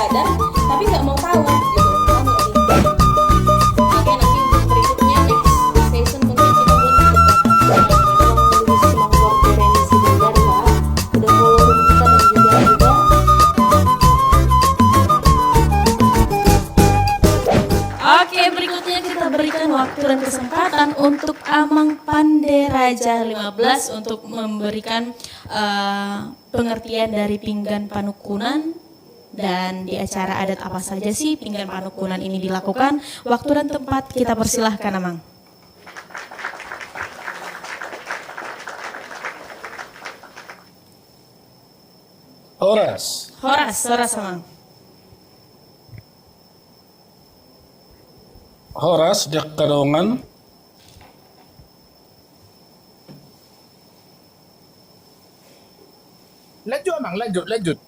sadar tapi nggak mau tahu gitu. Paham nggak sih? Oke, nanti untuk berikutnya next session mungkin kita buat debat dengan semua warga remisi Bulgar ya. Udah follow kita dan juga Oke, berikutnya kita berikan waktu dan kesempatan untuk Amang Panderaja 15 untuk memberikan pengertian dari pinggan panukunan dan di acara adat apa saja sih pinggan panukunan ini dilakukan. Waktu dan tempat kita persilahkan, Amang. Horas, Amang. Horas di Kadongan, lanjut Amang, lanjut.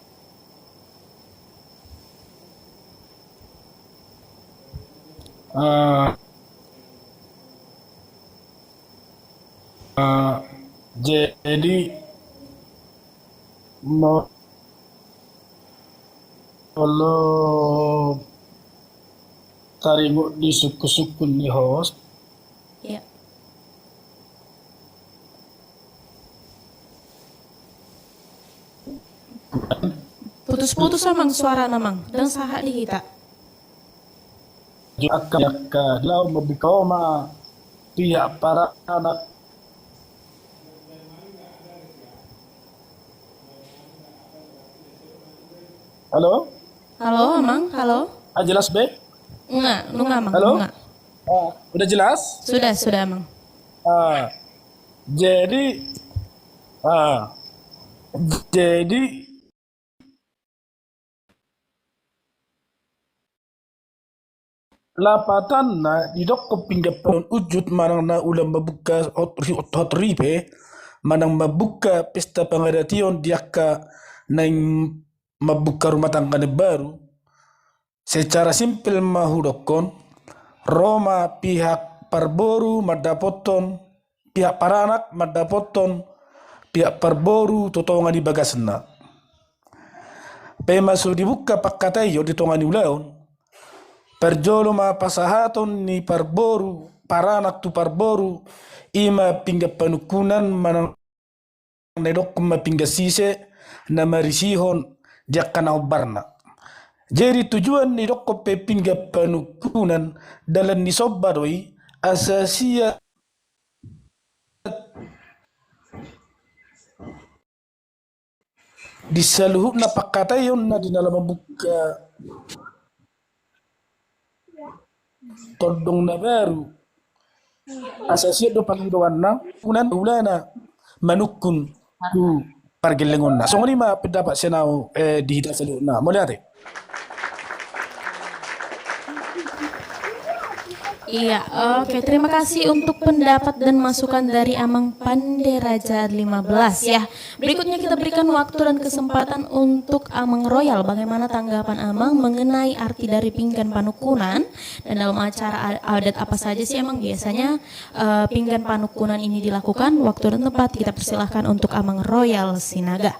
Jadi kalau taringo di suku-suku ni host, Iya. Putus-putus Amang suara Amang dan saha di kita. jaka lau mabikaw ma pihak para anak. Halo? Halo Amang, halo. Jelas be? Enggak, lu nggak Amang, Halo? enggak. Udah jelas? Sudah Amang. Jadi jadi lapatan na idok ko pinggapan ujut manang na ulam mabuka hotripe manang mabuka pesta pengadation diaka na mabuka rumah tangga na baru secara simpel mahudokon Roma pihak parboru madapoton pihak paranak madapoton pihak parboru totongan di bagasna pemasu dibuka pakkatayo di tongan ulaon perjolo ma pasahaton ni parboru paranak tu parboru ima pingga panukunan manang nedok ma pingga sise na marisihon jakana obarna. Jadi tujuan ni dok pe pingga panukunan dalam ni sobbadoi asasia di seluruh na pakatayon na di dalam membuka todong na baru asasia do pangidoan na kunan ulana manukun ku pargelengon na so ngoni ma pendapat senau di hita seluruh na mulai ate. Iya, oke. Terima kasih untuk pendapat dan masukan dari Amang Panderaja 15 ya. Berikutnya kita berikan waktu dan kesempatan untuk Amang Royal. Bagaimana tanggapan Amang mengenai arti dari pinggan panukunan dan dalam acara adat apa saja sih Amang biasanya pinggan panukunan ini dilakukan? Waktu dan tempat kita persilahkan untuk Amang Royal Sinaga.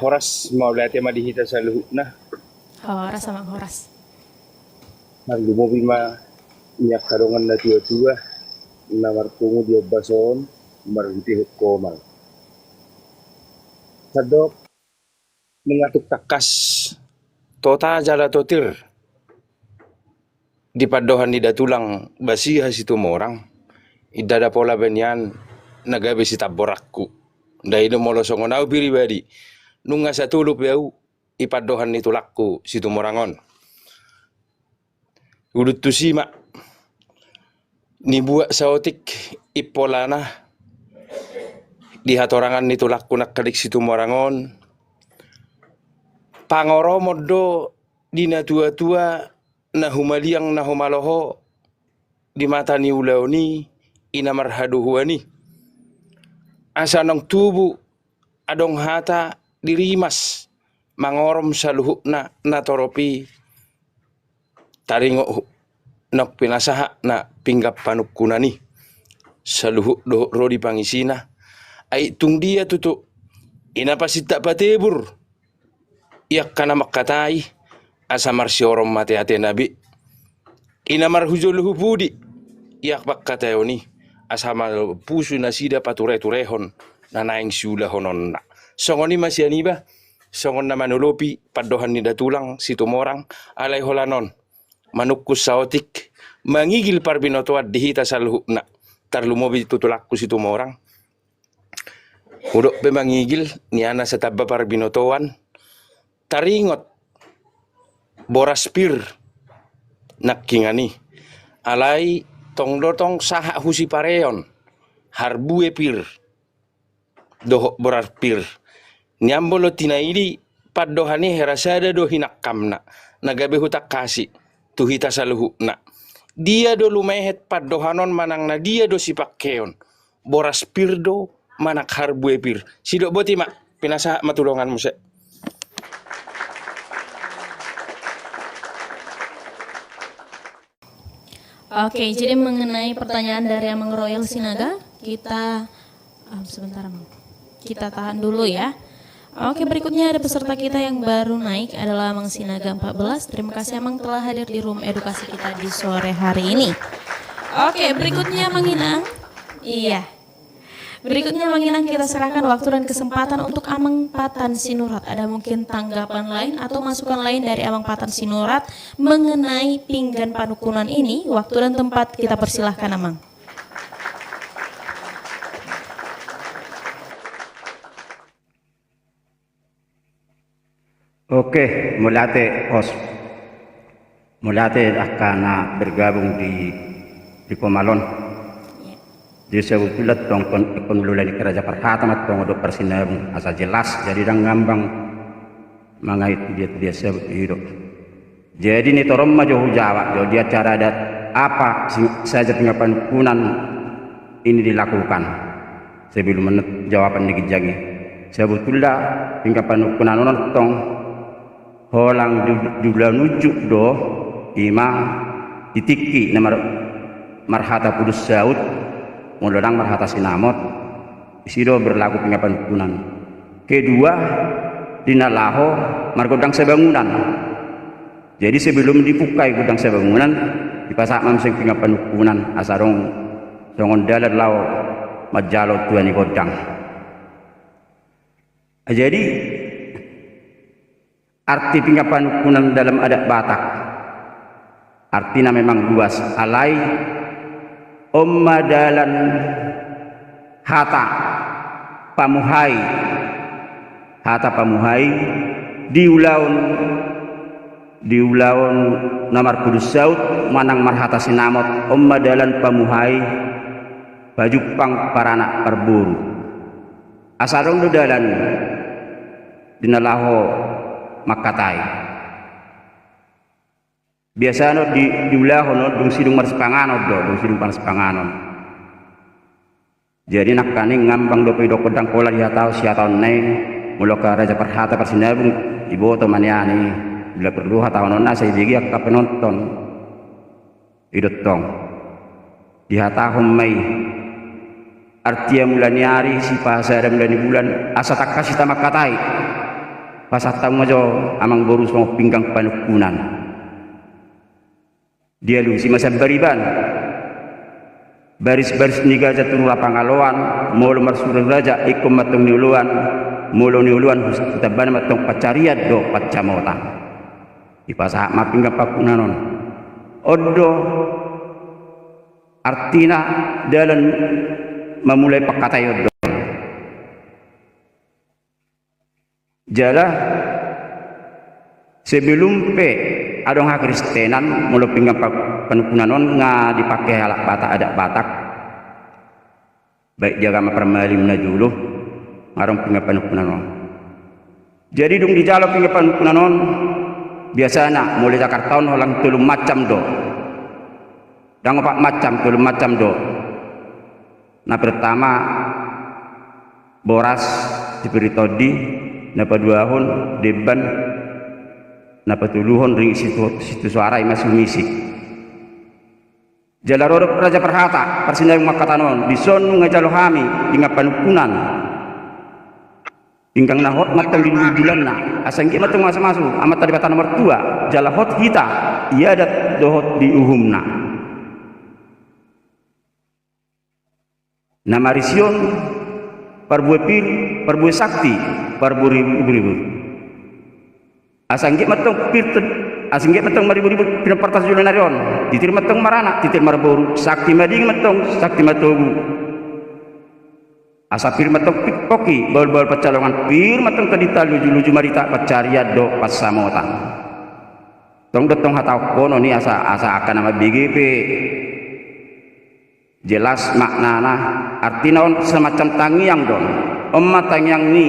Horas mau lihat tema dihita sa luhut na. Horas Amang Horas. Naglumo bima iyak karungan na tua-tua na martungo di obason marintihot ko mal. Sadok mengatuk takas tota jala totir di padohan di datulang basiha situ morang idada pola benyan nagabe si taborakku. Dahil molosong na pribadi nung nga sa tulop yaw ipadohan ni tulakku si tumorangon udut tu sima ni buak sa otik ipolana di hatorangan ni tulakku nakalik si tumorangon pangoromod do di na tua-tua na humaliang na humaloho di mata ni ulaw ni inamarhaduhuani asa ng tubo adong hata dirimas mangorom sa luhuk na natoropi taringo nak pinasaha na pinggap panukkunani sa luhuk do rodi pangisina Ay tung dia tutu inapasita patebur. Iyak kana makatay asamar siorom mate ate nabi. Inamar hujuluhu budi. Iyak pakkatayo ni asama pusu nasida pature-turehon nanaing siula honon na. Songoni masyani ba? Songon na manulopi padohan ni datulang si tumorang alay holanon. Manukus saotik mangigil parbinotoat dihita salhu na. Tarlumobi tutulakku si tumorang. Udok pe mangigil niana sa tabba parbinotoan. Taringot boraspir nakingani. Alay tong saha husi pareon. Harbue pir. Dohok boraspir. Nyambolo tinaidi padohani herasada do hinakamna. Nagabe hutak kasi. Tuhita saluhu na. Dia do lumehet padohanon manang na dia do sipakkeon. Boraspir do manak harbue pir. Sidok boti mak. Pinasa matulungan mo se. Oke, jadi mengenai pertanyaan dari Amang Royal Sinaga, kita sebentar Amang. Kita tahan dulu ya. Oke, berikutnya ada peserta kita yang baru naik adalah Amang Sinaga 14. Terima kasih Amang telah hadir di room edukasi kita di sore hari ini. Oke, berikutnya Mang Inang. Iya. Berikutnya Mang Inang kita serahkan waktu dan kesempatan untuk Amang Patan Sinurat. Ada mungkin tanggapan lain atau masukan lain dari Amang Patan Sinurat mengenai pinggan panukunan ini. Waktu dan tempat kita persilahkan Amang. Oke, mulate akan bergabung di Pomalon. Jadi saya ulat tong penululan kerja perhatamat tong untuk persinabung asal jelas. Jadi dang ngambang mangait dia sebut hidup. Jadi ni torom maju Jawa. Jadi acara adat apa saja pengakuan ini dilakukan sebelum menut jawaban digijagi. Sebetulnya pengakuan nonton holang jumlah nujuk do ima itiki nama marhata kudus saud mulodang marhata sinamot isido berlaku pengakuan. Kedua dinalaho margodang sebangunan. Jadi sebelum dipukai gudang sebangunan dipasak mamseng pengakuan asarong songon dalat lao majalo tuani godang. Jadi arti pengakuan dalam adat Batak artinya memang luas. Alai omadalan hata pamuhai diulaun namar kudus saud manang marhata sinamot omadalan pamuhai baju pang paranak perburu asarong dodalan dinalaho makatai biasa no diulah no dung sidung marspanganon jadi nak kaning ngambang do pido kodang kola dia tahu sia tahun neng muloka raja perhata persinabung ibu to maniani bila perlu tahun nona saya jigi ak penonton idot tong di tahun Mei artia mulaniari si pasar mulani bulan asa tak kasih tamak katai pasatang majo amang borus mau pinggang panukunan dia lu si masa bariban baris-baris niga jatuh lapangaloan mulu marsurun raja ikum matong niuluan mulu niuluan taban matong pacariat do pacamotan ipasa mapinggang pakunanon odo artina dalam memulai pakatayod jala sebelum adong hak Kristenan mulu pinggang penukunanon nga dipakai halak Batak adat Batak baik jaga permalim na juluh ngarong pinggang penukunanon jadi dong dijalo pinggang penukunanon biasanya mulai Jakarta holang tulung macam do dan opak macam tulung macam do nah pertama boras diberi todi napa 2 tahun deban napa 3 ring situ suara masih misi Jalarodok Raja Perhata persinayang makatanon dison ngajalohami hingga panukunan ingkang nahot matang dilujulan na asangki matang masa-masu amat tadi bata nomor 2 jalahot hita ia dat dohot di uhumna namarision parbue pir parbue sakti parbue ribu asangki matang pir asingge matang maribu-ribu pinapartas julenarion titir matang marana titir marboru sakti mading matang sakti matogu asa pir matang pikpoki bal-bal pacalongan pir matang kadita luju-luju marita pacaria do pasamota tong dotong hatau kono ni asa akan nama BGP jelas maknana artina on semacam tangiang don tangiang ni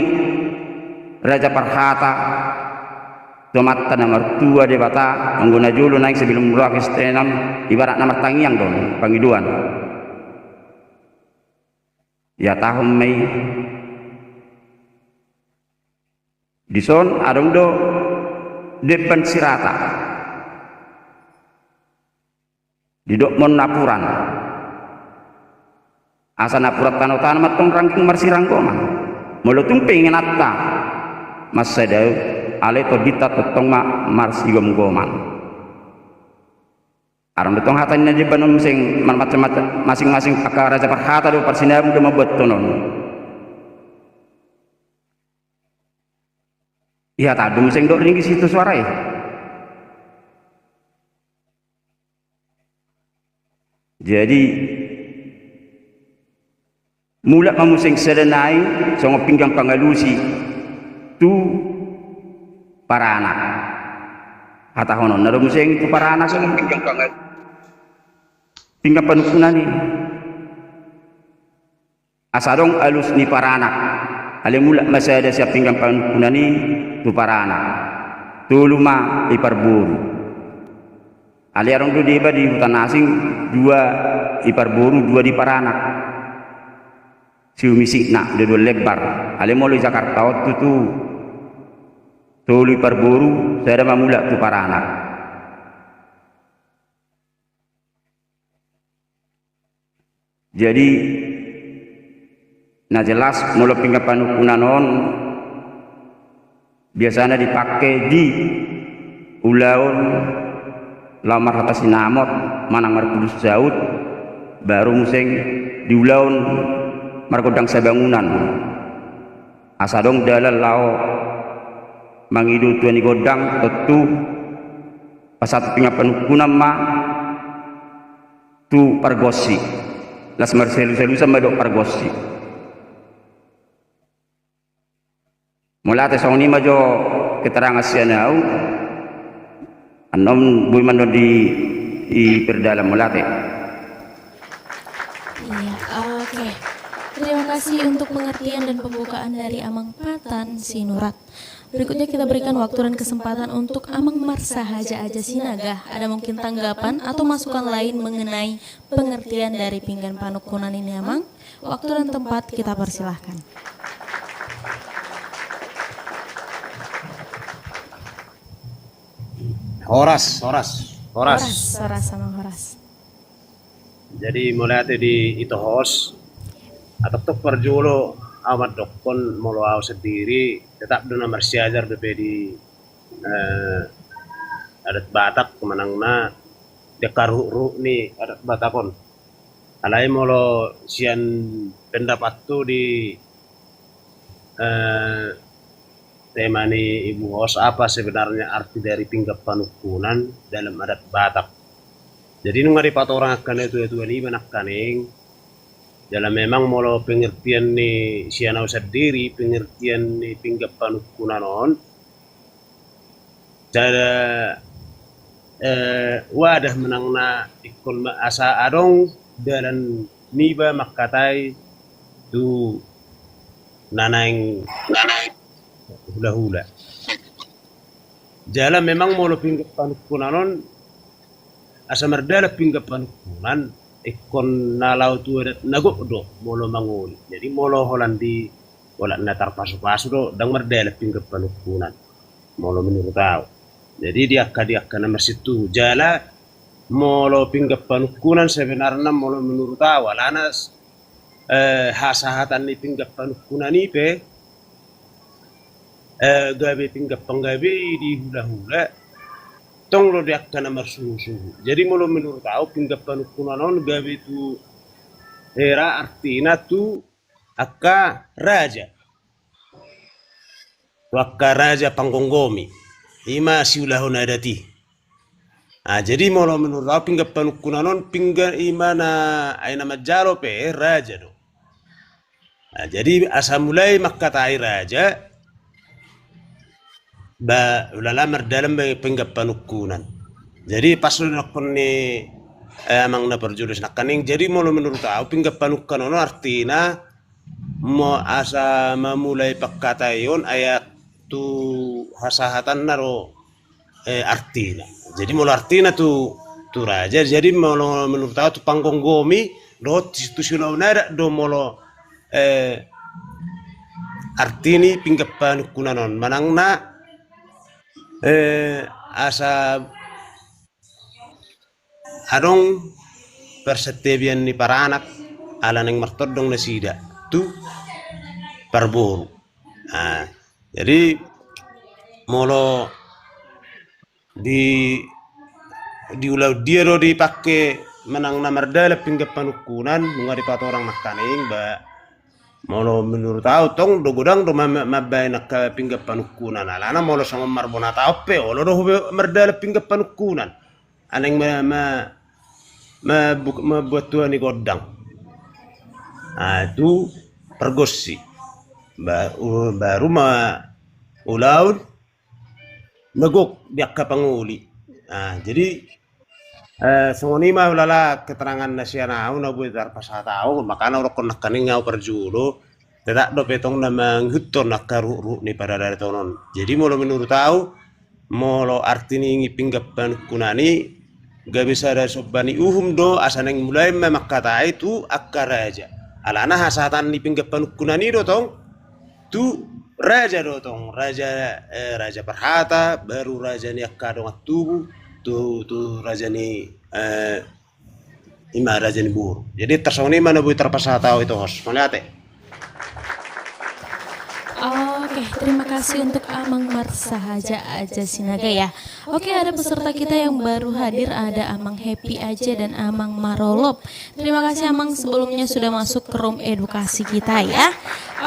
Raja Perhata tomata nomor 2 de bata anggona julu naik sebelum ruak istenam ibarat nama tangiang don pangiduan ya tahun Mei dison adong do depan sirata di dok mon napuran asa napurat tanotan matong rangking marsirang koman mulutung pengen atta mas sedau ale to dita totong marsi gom-goman aram betong hatan aja banum sing macam-macam masing-masing pakar Raja Perhata do persinam do mabuat tonon iya tadum sing do ringgi situ suarai jadi mula mamusing sedenai songo pinggang pangalusi tu para anak hata hono naro museng itu para anak songo pinggang panukunan ni asadong alus ni para anak ale mula masih ada siap pinggang panukunan ni tu para anak tuluma iparburu ale arong do diba di hutan asing 2 iparburu 2 di para anak siumisik nak dua lebar ale molo Jakarta waktu tu tuli parburu saya ada mamula tu para anak jadi nah jelas molo pinggang panukunan on biasanya dipakai di ulaun lamar hata sinamot manang markudus jaut baru museng di ulaun markodang sabangunan asadong dalal lao mangidu tuani godang tetu pasat pinggang panukunan ma tu pargosi las marselu sama dok pargosi mulate song ni majo keterangan sianau anom bui mando di perdalam mulate Iya, oke. Terima kasih untuk pengertian dan pembukaan dari Amang Patan Sinurat. Berikutnya kita berikan waktu dan kesempatan untuk Amang Marsahaja Aja Sinaga. Ada mungkin tanggapan atau masukan lain mengenai pengertian dari pinggan panukunan ini, Amang? Waktu dan tempat kita persilahkan. Horas. Horas sama Horas. Jadi mulai di itu host atau tok perjulo amat dokon molo au sendiri tetap dengan marsiajar BP di adat Batak kemanangna dekaru nih adat Batakon. Alai molo sian pendapat tu di temani Ibu Host apa sebenarnya arti dari pinggan panukunan dalam adat Batak. Jadi nungari orang akan itu ini menak kaning dalam memang molo pengertian ni sianau sendiri pengertian ni pinggan panukunan on cara wadah menangna ikon asa adong dalam niba makatai tu nanaing hula-hula. Dalam memang molo pinggan panukunan on asa merdala pinggan panukunan ikon nalau tu adat nagok do molo mangul. Jadi molo Holandi wala natar pasu-pasu do dang merdala pinggan panukunan. Molo menurut tahu. Jadi dia akan nomor situ jala molo pinggap panukunan sebenarnya molo menurut awal anas hasahatan ni pinggap panukunan ipe gabe pinggap penggabe di hula-hula tong lo diak kana marsuhu-suhu. Jadi molo menurut aku pinggap panukunan on gabe tu era artina tu akka raja. Wakka raja panggonggomi. Ima siulahon adati. Jadi molo menurut aku pinggap panukunanon pingga imana aina majaro pe raja do. Jadi asa mulai makkatai raja ba ulalamar dalam pinggap panukunan. Jadi pas lu nakon ni amang na perjulis nakaning. Jadi molo menurut aku pinggap panukunanon artina mo asa memulai pakkatayon ayat tu hasahatan naro artina. Jadi molo artina tu raja. Jadi molo menurut aku tu panggonggomi do tu silaunada do molo artini pinggap panukunanon manangna asa adong persetebian ni para anak ala neng martodong na sida tu parboru. Jadi molo di ulau dia do dipakai menang namardala pinggap panukunan nungari pato orang nakaning ba molo menurut tau tong do godang do mabay nak pinggap panukunan alana molo sama marbona tau pe olo do mardala pinggap panukunan aneng buat tuan ni godang itu pergosi baru ulaun megok biak panguli. Jadi songoni mah ulala keterangan nasional na buat darpasa tahu makana urok nakaning ngau perjulo tidak do petong na manghuton nakaru ni pada dari tonon. Jadi molo menurut tahu molo artini ngi pinggap kunani gak bisa ada sobani do asaneng mulai memakata itu akar raja alana hasatan ni pinggap kunani do tong tu raja do tong raja Perhata baru raja ni akka dong tubuh tu raja ni ima raja ni buru. Jadi tersoni mana bu terpaksa tahu itu host melihat. Oke, terima kasih untuk Amang Marsahaja Aja Sinaga ya. Oke, ada peserta kita yang baru hadir, ada Amang Happy Aja dan Amang Marolop. Terima kasih Amang sebelumnya sudah masuk ke room edukasi kita ya.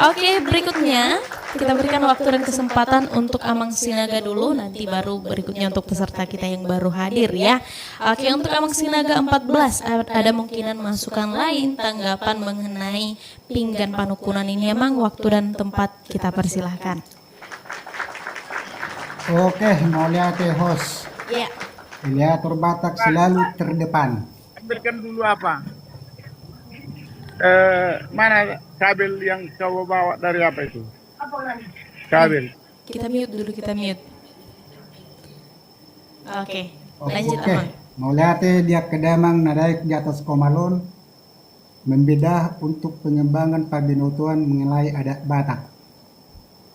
Oke, berikutnya kita berikan waktu dan kesempatan untuk Amang Sinaga dulu, nanti baru berikutnya untuk peserta kita yang baru hadir ya. Oke, untuk Amang Sinaga 14 ada mungkinan masukan lain, tanggapan mengenai pinggan panukunan ini Amang, waktu dan tempat kita persilahkan. Oke, mau lihat host. Ya. Afiliator Batak selalu terdepan. Ambilkan dulu apa? Mana kabel yang kau bawa dari apa itu? Kabel. Kita mute dulu, kita mute. Oke, lanjut Oke, Amang. mau lihat dia kedamang naik di atas komalon. Membedah untuk pengembangan pabinotuan mengenai adat Batak.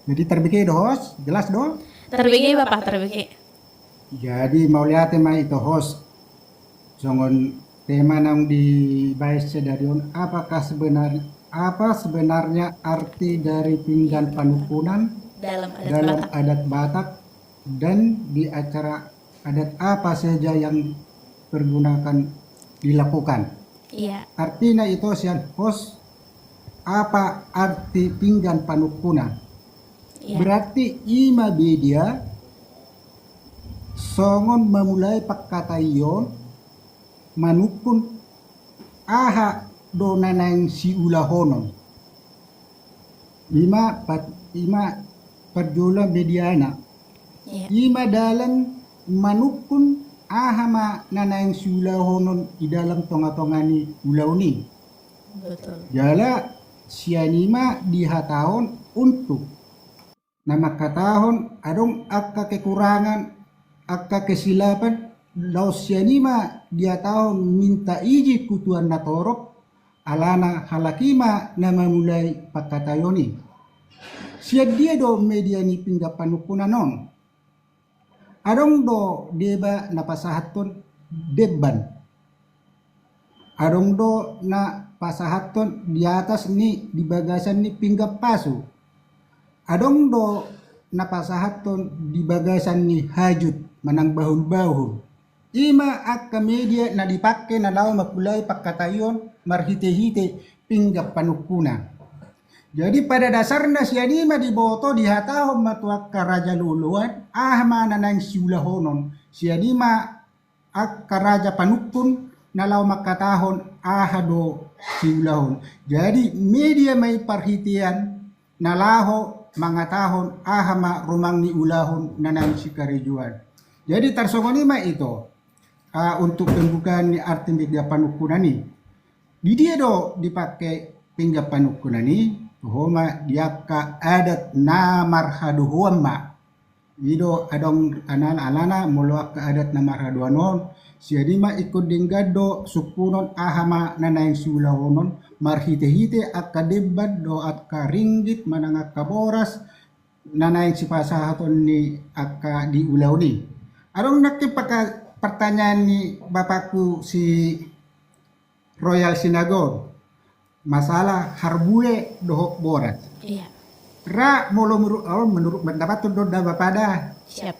Jadi terbagi host, jelas dong? Terbagi Bapak, terbagi. Jadi mau lihat itu host. Jangan tema yang dibahas dari apa sebenarnya arti dari pinggan panukunan Dalam dalam Batak. adat Batak dan di acara adat apa saja yang pergunakan dilakukan. Iya. Artinya itu sian host apa arti pinggan panukunan? Iya. Berarti ima bedia songon memulai pakkatayon manukun aha donanang si ulahonon. Ima perjulang mediana. Iya. Ima dalam manukun aha ma nanang si ulahonon di dalam tonga-tongani ulauni. Betul. Jala sianima dihatahon untuk nama katahon adong akka kekurangan akka kesilapan lau sianima dia tahun minta iji kutuan natorok alana halakima nama mulai pakatayoni siad dia do media ni pinggapan panukunan non adong do deba napasahaton deban. Adong do na pasahaton di atas ni di bagasan ni pinggap pasu. Adong do na pasahaton di bagasan ni hajut manang bahul-bahul. Ima akka media na dipakai na law makulay pagkatayon marhite-hite pinggap panukuna. Jadi pada dasarnya si anima diboto dihatahom matuak karaja luluan ahma nanang siulahonon. Si anima ak karaja panukun nalaw makatahon ahado siulahon. Jadi media may parhitian nalaho mangatahon ahama rumang ni ulahon nanang si karijuan. Jadi tarsongonima itu untuk pembukaan arti media panukunan ini. Di dia do dipakai pinggap panukunan ini. Homa diaka adat namar haduhuamma. Ido adong anan-alana muluak ke adat namar haduanon. Siadima ikut dinggado sukunon ahama nanaing sulahonon. Marhite-hite akka debat do akka ringgit manang akka boras. Nanaing sipasahaton ni akka diulaw ni. Adong nakipaka pertanyaan ni bapakku si Royal Sinagor. Masalah harbue dohok borat. Iya. Ra molo menurut pendapat tu doda bapada. Siap.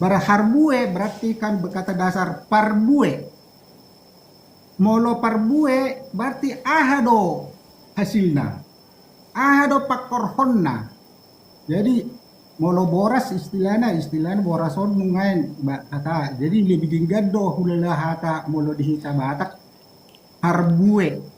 Bara harbue berarti kan berkata dasar parbue. Molo parbue berarti ahado hasilna. Ahado pakorhonna. Jadi molo boras istilahnya borason mungain kata. Jadi lebih dinggado hulala hata molo dihita batak harbue.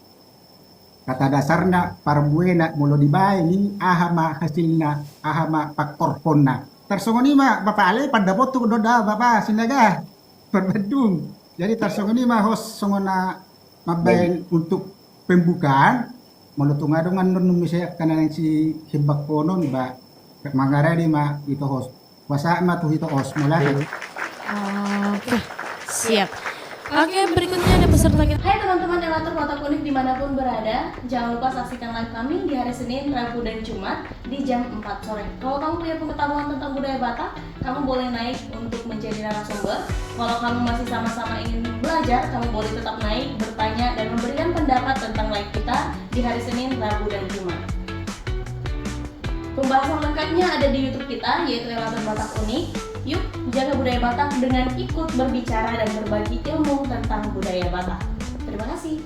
Kata dasarnya parbuena mulu dibayar ini ahama hasilna ahama pakorponna. Tersongoni mah bapak ale pada foto doda bapak sinaga berbedung. Jadi tersongoni mah host songona mabain untuk pembukaan mulu tungadongan non misalnya karena si hebak konon ba mangara di mah itu host. Wasa mah tuh itu host mulai. Oke, siap. Oke, berikutnya ada peserta kita. Hai teman-teman Elator Kotak Unik dimanapun berada. Jangan lupa saksikan live kami di hari Senin, Rabu, dan Jumat di jam 4 sore. Kalau kamu punya pengetahuan tentang budaya Batak, kamu boleh naik untuk menjadi narasumber. Kalau kamu masih sama-sama ingin belajar, kamu boleh tetap naik, bertanya, dan memberikan pendapat tentang live kita di hari Senin, Rabu, dan Jumat. Pembahasan lengkapnya ada di YouTube kita, yaitu Elator Batak Unik. Yuk, jaga budaya Batak dengan ikut berbicara dan berbagi ilmu tentang budaya Batak. Terima kasih.